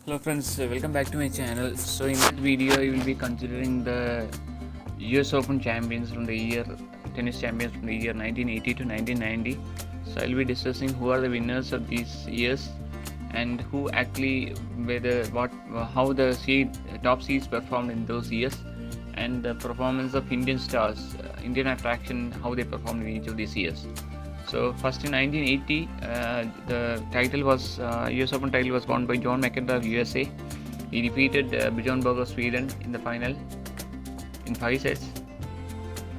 Hello friends, welcome back to my channel. So in this video I will be considering the US Open champions from the year tennis champions from the year 1980 to 1990. So I'll be discussing who are the winners of these years and who actually how the top seeds performed in those years, and the performance of Indian stars, Indian attraction, how they performed in each of these years. So first in 1980, the title was US Open title was won by John McEnroe of USA. He defeated Bjorn Borg of Sweden in the final in 5 sets.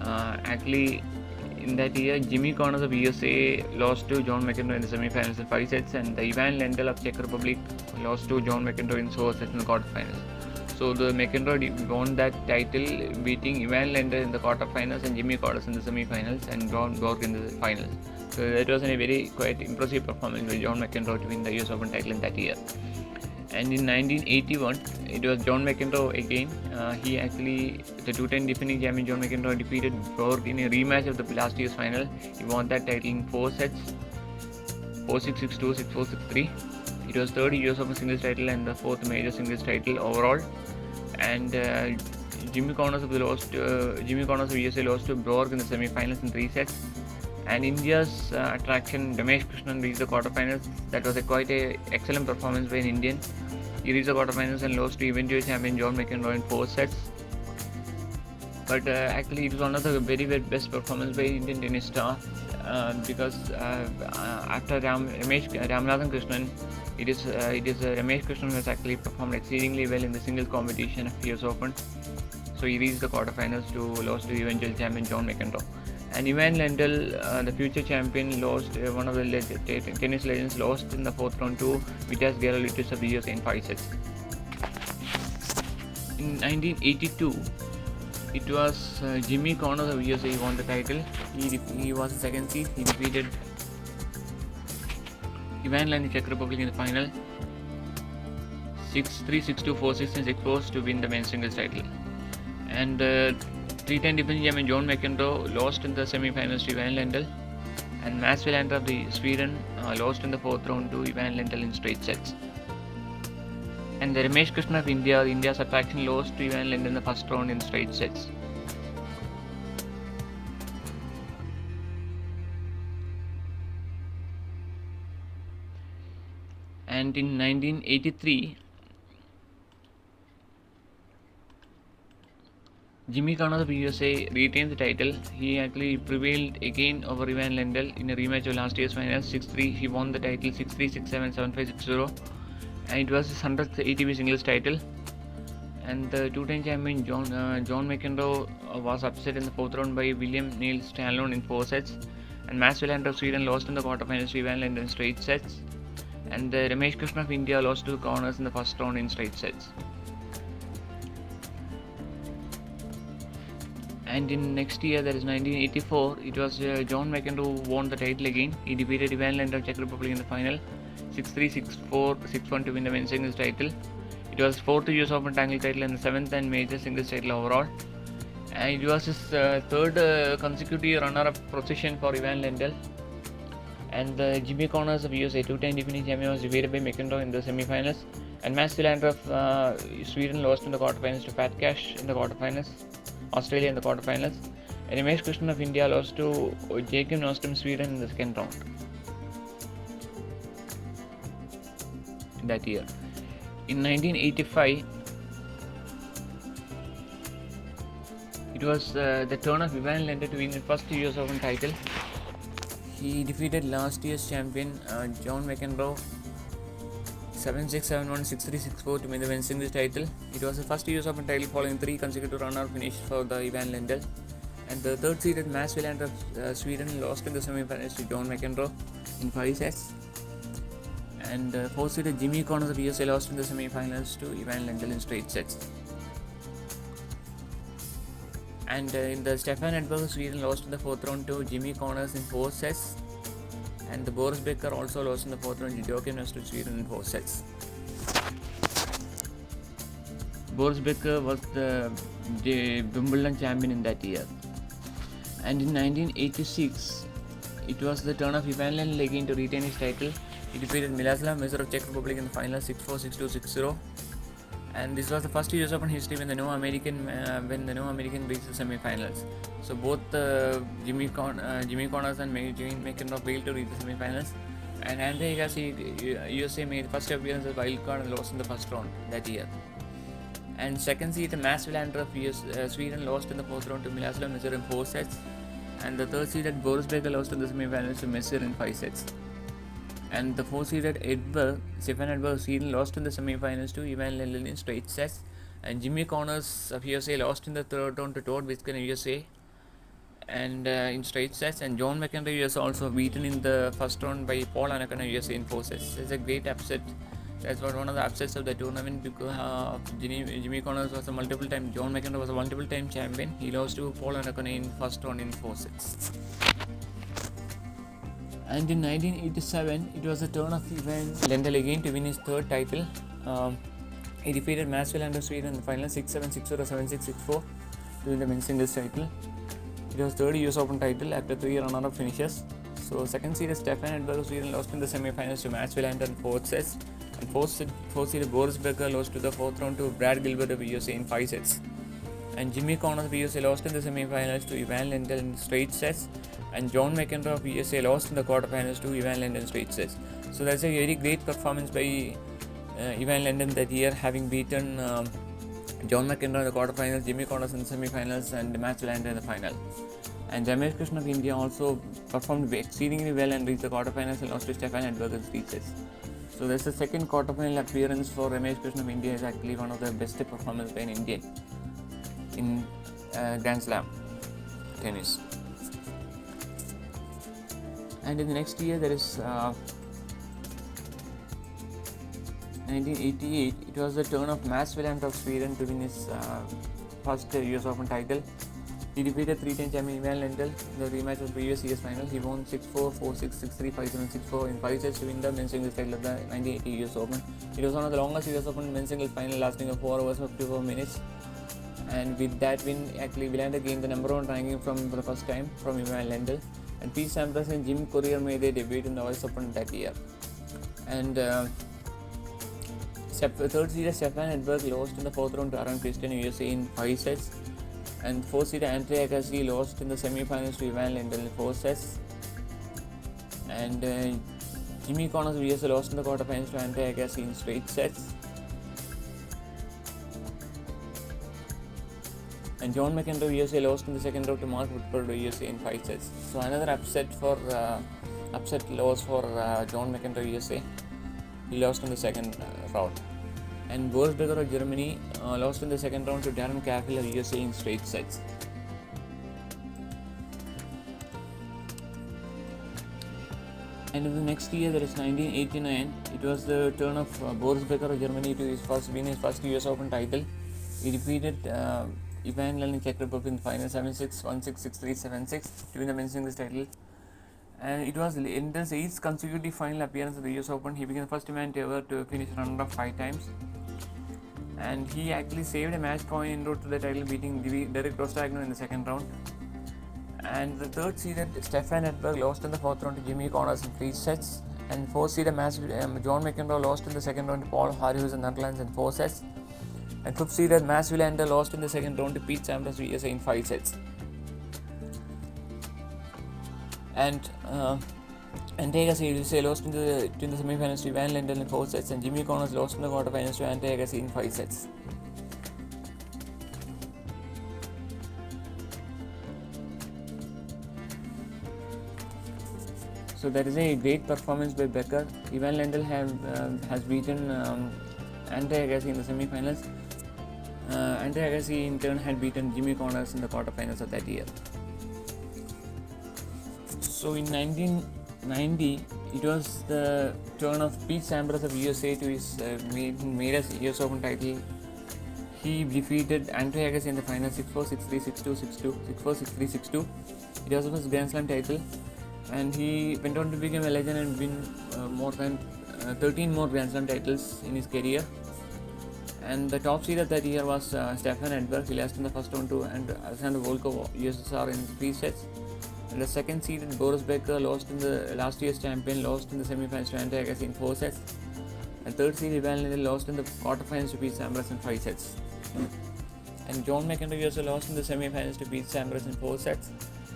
Actually, in that year, Jimmy Connors of USA lost to John McEnroe in the semi-finals in 5 sets, and Ivan Lendl of Czech Republic lost to John McEnroe in 4 sets in the quarterfinals. So the McEnroe won that title, beating Ivan Lendl in the quarterfinals and Jimmy Connors in the semi-finals and Bjorn Borg in the finals. So that was a very quite impressive performance by John McEnroe to win the US Open title in that year. And in 1981, it was John McEnroe again. The two-time defending champion John McEnroe defeated Borg in a rematch of the last year's final. He won that title in 4 sets, 4-6, 6-2, 6-4, 6-3. It was third US Open singles title and the fourth major singles title overall. And Jimmy Connors of USA lost to Borg in the semi-finals in 3 sets. And India's attraction, Ramesh Krishnan, reached the quarterfinals. That was quite a excellent performance by an Indian. He reached the quarterfinals and lost to eventual champion John McEnroe in 4 sets. But actually, it was one of the very best performance by Indian tennis star, because after Ramanathan Krishnan, it is Ramesh Krishnan who has actually performed exceedingly well in the singles competition of US Open. So he reached the quarterfinals to lose to the eventual champion John McEnroe. And Ivan Lendl, the future champion, lost. One of the tennis legends lost in the 4th round to Vitas Gerulaitis of the USA in 5 sets. In 1982, it was Jimmy Connors of USA who won the title. He was the second seed. He defeated Ivan Lendl, Czech Republic, in the final 6-3, 6-2, 4-6 and 6-4 to win the men's singles title. And three-time defending champion John McEnroe lost in the semi-finals to Ivan Lendl, and Mats Wilander of Sweden lost in the 4th round to Ivan Lendl in straight sets. And the Ramesh Krishnan of India's attraction, lost to Ivan Lendl in the first round in straight sets. And in 1983, Jimmy Connors of USA retained the title. He actually prevailed again over Ivan Lendl in a rematch of last year's finals 6-3. He won the title 6-3, 6-7, 7-5, 6-0, and it was his 100th ATP singles title. And the two-time champion John McEnroe was upset in the 4th round by William Neil Stanlund in 4 sets. And Mats Wilander of Sweden lost in the quarterfinals to Ivan Lendl in straight sets. And the Ramesh Krishnan of India lost to Connors in the first round in straight sets. And in next year, that is 1984, it was John McEnroe who won the title again. He defeated Ivan Lendl of Czech Republic in the final 6-3, 6-4, 6-1 to win the men's singles title. It was 4th US Open tangle title and the 7th and major singles title overall. And it was his third consecutive runner-up position for Ivan Lendl. And Jimmy Connors of USA, two-time defending champion, was defeated by McEnroe in the semi-finals. And Mats Wilander of Sweden lost in the quarterfinals to Pat Cash in the quarterfinals. Australia in the quarterfinals. And Ramesh Krishnan of India lost to Jacob Nordstrom, Sweden, in the second round that year. In 1985, it was the turn of Ivan Lendl to win his first US Open title. He defeated last year's champion John McEnroe 7-6, 7-1, 6-3, 6-4 to win the men's singles title. It was the first US Open title following 3 consecutive runner-up finishes for the Ivan Lendl. And the third seeded Mats Wilander of Sweden lost in the semi-finals to John McEnroe in 5 sets. And fourth seeded Jimmy Connors of USA lost in the semi-finals to Ivan Lendl in straight sets. And in the Stefan Edberg of Sweden lost in the 4th round to Jimmy Connors in 4 sets. And the Boris Becker also lost in the 4th round to Joakim Nostrup of Sweden in 4 sets. Boris Becker was the Wimbledon champion in that year. And in 1986, it was the turn of Ivan Lendl again to retain his title. He defeated Miloslav Mezur of Czech Republic in the final 6-4, 6-2, 6-0. And this was the first US Open history when the no American reached the semi-finals. So both Jimmy Connors and Gene McEnroe failed to reach the semi-finals. And Andre Agassi, USA made first appearance as wild card and lost in the first round that year. And second seed, Mats Wilander of Sweden lost in the fourth round to Miloslav Mezur in 4 sets. And the third seeded Boris Becker lost in the semi-finals to Mezur in 5 sets. And the fourth seeded Stefan Edberg of Sweden lost in the semi-finals to Ivan Lendl in straight sets. And Jimmy Connors of USA lost in the third round to Todd Wisken of USA and in straight sets. And John McEnroe USA also beaten in the first round by Paul Annacone of USA in 4 sets. It's a great upset. That's one of the upsets of the tournament because Jimmy Connors was a multiple-time, John McEnroe was a multiple-time champion. He lost to Paul Annacone in first round in 4 sets. And in 1987, it was the turn of Ivan Lendl again to win his third title. He defeated Mats Wilander of Sweden in the final 6-7, 6-0, 7-6, 6-4 to win the men's singles title. It was third US Open title after 3 runner-up finishes. So second seed Stefan Edberg of Sweden lost in the semi-finals to Mats Wilander in 4 sets. And fourth seed Boris Becker lost to the fourth round to Brad Gilbert of USA in 5 sets. And Jimmy Connors of USA lost in the semi-finals to Ivan Lendl in straight sets. And John McEnroe of USA lost in the quarterfinals to Ivan Lendl in straight sets. So that's a very great performance by Ivan Lendl that year, having beaten John McEnroe in the quarterfinals, Jimmy Connors in the semi-finals, and Mats Wilander in the final. And Ramesh Krishnan of India also performed exceedingly well and reached the quarterfinals and lost to Stefan Edberg in straight sets. So that's the second quarterfinal appearance for Ramesh Krishnan of India. Is actually one of the best performances by an Indian in Grand Slam tennis. And in the next year there is 1988. It was the turn of Mats Wilander of Sweden to win his first US Open title. He defeated 3-time champion Ivan Lendl in the rematch of the previous year's final. He won 6-4, 4-6, 6-3, 5-7, 6-4 in 5 sets to win the men's singles title of the 1980 US Open. It was one of the longest US Open men's singles final, lasting 4 hours 54 minutes. And with that win, actually Wilander gained the number 1 ranking for the first time from Ivan Lendl. And Pete Sampras and Jim Courier made their debut in the US Open that year. And third seed Stefan Edberg lost in the fourth round to Aron Christian USA in 5 sets. And fourth seed Andre Agassi lost in the semi-finals to Ivan Lendl in 4 sets. And Jimmy Connors of USA lost in the quarterfinals to Andre Agassi in straight sets. And John McEnroe of USA lost in the second round to Mark Woodford of USA in 5 sets. So another upset loss for John McEnroe of USA. He lost in the second round. And Boris Becker of Germany lost in the second round to Darren Cahill of USA in straight sets. And in the next year, that is 1989, it was the turn of Boris Becker of Germany to win his first US Open title. He defeated Ivan Lendl in Czech Republic in the final 7-6, 1-6, 6-3, 7-6 to win the men's singles title. And it was Lendl's 8th consecutive final appearance at the US Open. He became the first man ever to finish runner-up 5 times. And he actually saved a match point en route to the title, beating Derek Rostagno in the second round. And the third seeded Stefan Edberg lost in the fourth round to Jimmy Connors in 3 sets. And fourth seeded John McEnroe lost in the second round to Paul Harhus in the Netherlands in 4 sets. And fifth seeded Mats Wilander lost in the second round to Pete Sampras USA in 5 sets. And Andre Agassi USA lost in the semi-finals to Ivan Lendl in 4 sets, and Jimmy Connors lost in the quarterfinals to Andre Agassi in 5 sets. So that is a great performance by Becker. Ivan Lendl has beaten Andre Agassi in the semi-finals. Andre Agassi in turn had beaten Jimmy Connors in the quarterfinals of that year. So in 1990, it was the turn of Pete Sampras of USA to his made us US Open title. He defeated Andre Agassi in the final 6-4, 6-3, 6-2, 6-2, 6-4, 6-3, 6-2. It was his Grand Slam title, and he went on to become a legend and win more than 13 more Grand Slam titles in his career. And the top seed of that year was Stefan Edberg. He lost in the first round to Alexander Volkov, USSR, in 3 sets. And the second seeded Boris Becker lost in the last year's champion, lost in the semi-finals to Ante Agassi in 4 sets. And third seeded Ivan Lendl lost in the quarterfinals to Pete Sampras in 5 sets. And John McEnroe also lost in the semi-finals to Pete Sampras in 4 sets.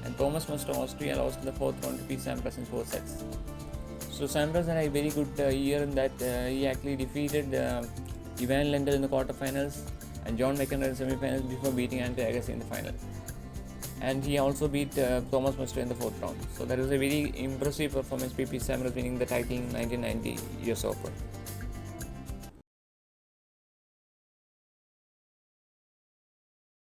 And Thomas Muster Austria lost in the 4th round to Pete Sampras in 4 sets. So Sampras had a very good year in that he actually defeated Ivan Lendl in the quarterfinals and John McEnroe in the semi-finals before beating Ante Agassi in the final. And he also beat Thomas Muster in the 4th round. So that was a very impressive performance by Pete Sampras winning the title in 1990 US Open.